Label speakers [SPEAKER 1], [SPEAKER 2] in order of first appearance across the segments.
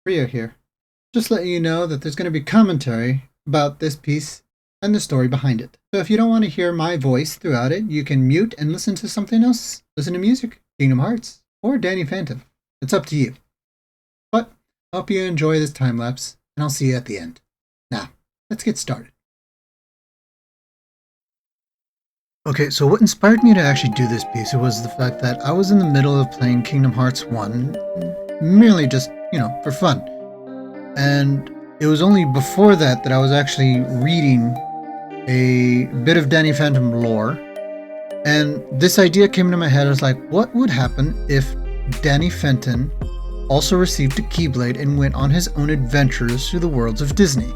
[SPEAKER 1] Rio here. Just letting you know that there's going to be commentary about this piece and the story behind it. So if you don't want to hear my voice throughout it, you can mute and listen to something else. Listen to music, Kingdom Hearts, or Danny Fenton. It's up to you. But I hope you enjoy this time lapse, and I'll see you at the end. Now, let's get started. Okay, so what inspired me to actually do this piece was the fact that I was in the middle of playing Kingdom Hearts 1, merely just, for fun. And it was only before that I was actually reading a bit of Danny Phantom lore. And this idea came into my head. I was like, what would happen if Danny Fenton also received a Keyblade and went on his own adventures through the worlds of Disney?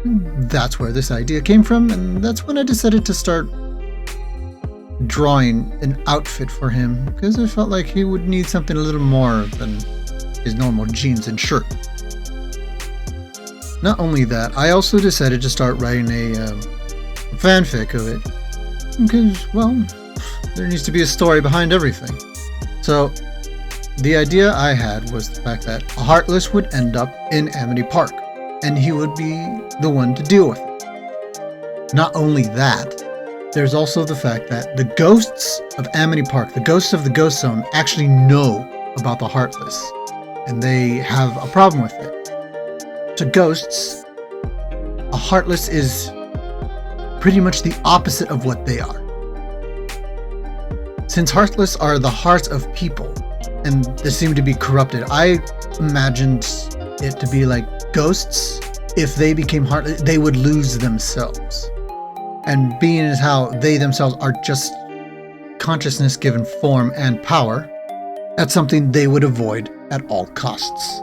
[SPEAKER 1] That's where this idea came from, and that's when I decided to start drawing an outfit for him, because I felt like he would need something a little more than his normal jeans and shirt. Not only that, I also decided to start writing a fanfic of it, because, well, there needs to be a story behind everything. So, the idea I had was the fact that a Heartless would end up in Amity Park, and he would be the one to deal with it. Not only that, there's also the fact that the ghosts of Amity Park, the ghosts of the Ghost Zone, actually know about the Heartless, and they have a problem with it. To ghosts, a Heartless is pretty much the opposite of what they are. Since Heartless are the hearts of people, and they seem to be corrupted, I imagined it to be like ghosts. If they became heartless, they would lose themselves. And being as how they themselves are just consciousness given form and power, that's something they would avoid at all costs.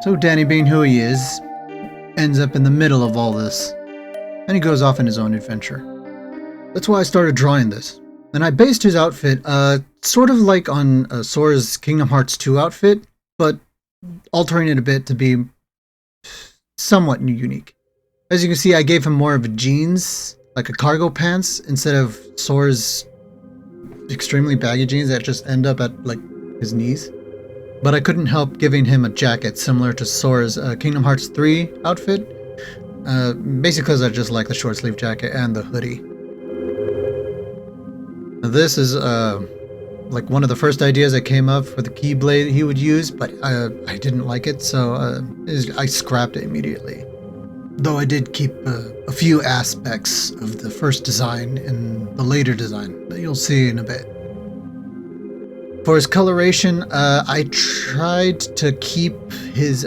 [SPEAKER 1] So Danny, being who he is, ends up in the middle of all this, and he goes off on his own adventure. That's why I started drawing this. And I based his outfit sort of like on Sora's Kingdom Hearts 2 outfit, but altering it a bit to be somewhat unique. As you can see, I gave him more of a jeans, like a cargo pants, instead of Sora's extremely baggy jeans that just end up at like his knees. But I couldn't help giving him a jacket similar to Sora's Kingdom Hearts 3 outfit, basically because I just like the short sleeve jacket and the hoodie. Now this is like one of the first ideas that came up for the Keyblade he would use, but I didn't like it, so I scrapped it immediately. Though I did keep a few aspects of the first design in the later design that you'll see in a bit. For his coloration, I tried to keep his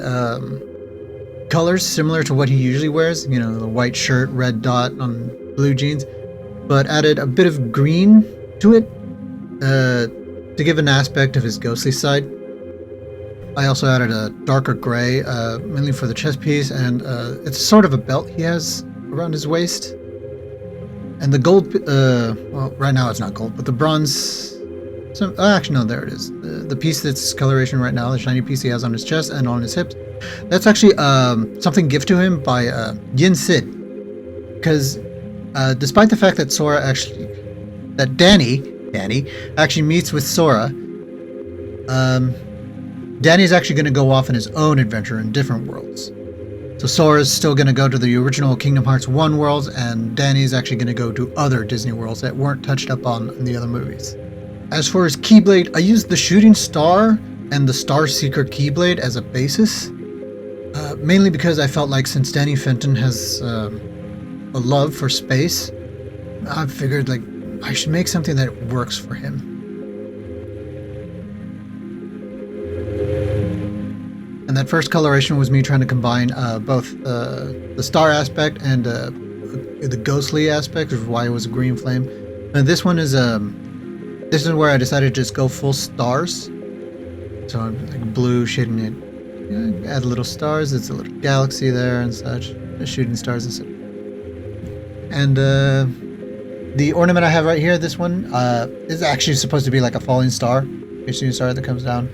[SPEAKER 1] colors similar to what he usually wears, the white shirt, red dot on blue jeans, but added a bit of green to it to give an aspect of his ghostly side. I also added a darker gray, mainly for the chest piece, and it's sort of a belt he has around his waist. And the gold, well, right now it's not gold, but the bronze, actually no, there it is. The piece that's coloration right now, the shiny piece he has on his chest and on his hips, that's actually something given to him by Yin Sid. Because despite the fact that Danny actually meets with Sora, Danny's actually going to go off on his own adventure in different worlds. So Sora's still going to go to the original Kingdom Hearts 1 worlds, and Danny's actually going to go to other Disney worlds that weren't touched up on in the other movies. As for his Keyblade, I used the Shooting Star and the Star Seeker Keyblade as a basis, mainly because I felt like since Danny Fenton has a love for space, I figured like I should make something that works for him. And that first coloration was me trying to combine both the star aspect and the ghostly aspect, which is why it was a green flame. And this one is this is where I decided to just go full stars. So I'm like blue shading it. Add little stars. It's a little galaxy there and such. Shooting stars and such. And the ornament I have right here, this one, is actually supposed to be like a falling star. A shooting star that comes down.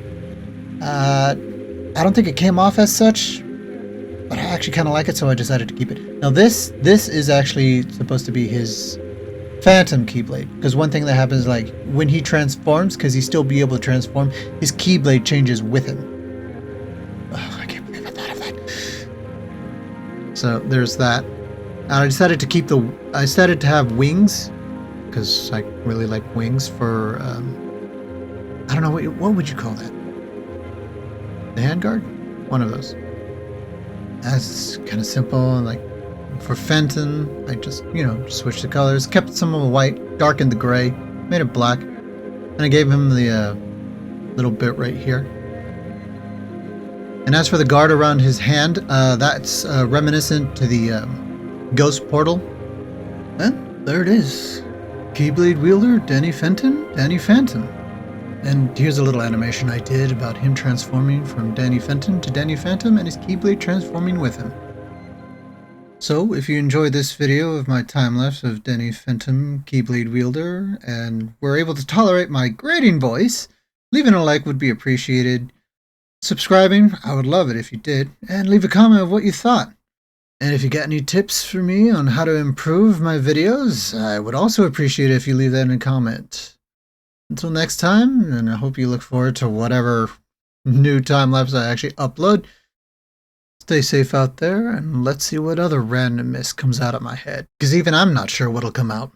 [SPEAKER 1] I don't think it came off as such, but I actually kind of like it, so I decided to keep it. Now this is actually supposed to be his Phantom Keyblade, because one thing that happens, like when he transforms, because he still be able to transform, his Keyblade changes with him. So there's that. And I decided to have wings because I really like wings for I don't know what would you call that? The handguard? One of those. That's kind of simple. And like for Fenton, I just switched the colors, kept some of the white, darkened the gray, made it black, and I gave him the little bit right here. And as for the guard around his hand, that's reminiscent to the ghost portal. And there it is. Keyblade wielder, Danny Fenton, Danny Phantom. And here's a little animation I did about him transforming from Danny Fenton to Danny Phantom and his Keyblade transforming with him. So, if you enjoyed this video of my time-lapse of Danny Phantom Keyblade wielder and were able to tolerate my grating voice, leaving a like would be appreciated. Subscribing, I would love it if you did, and leave a comment of what you thought. And if you got any tips for me on how to improve my videos, I would also appreciate it if you leave that in a comment. Until next time, and I hope you look forward to whatever new time-lapse I actually upload. Stay safe out there, and let's see what other randomness comes out of my head. Because even I'm not sure what'll come out.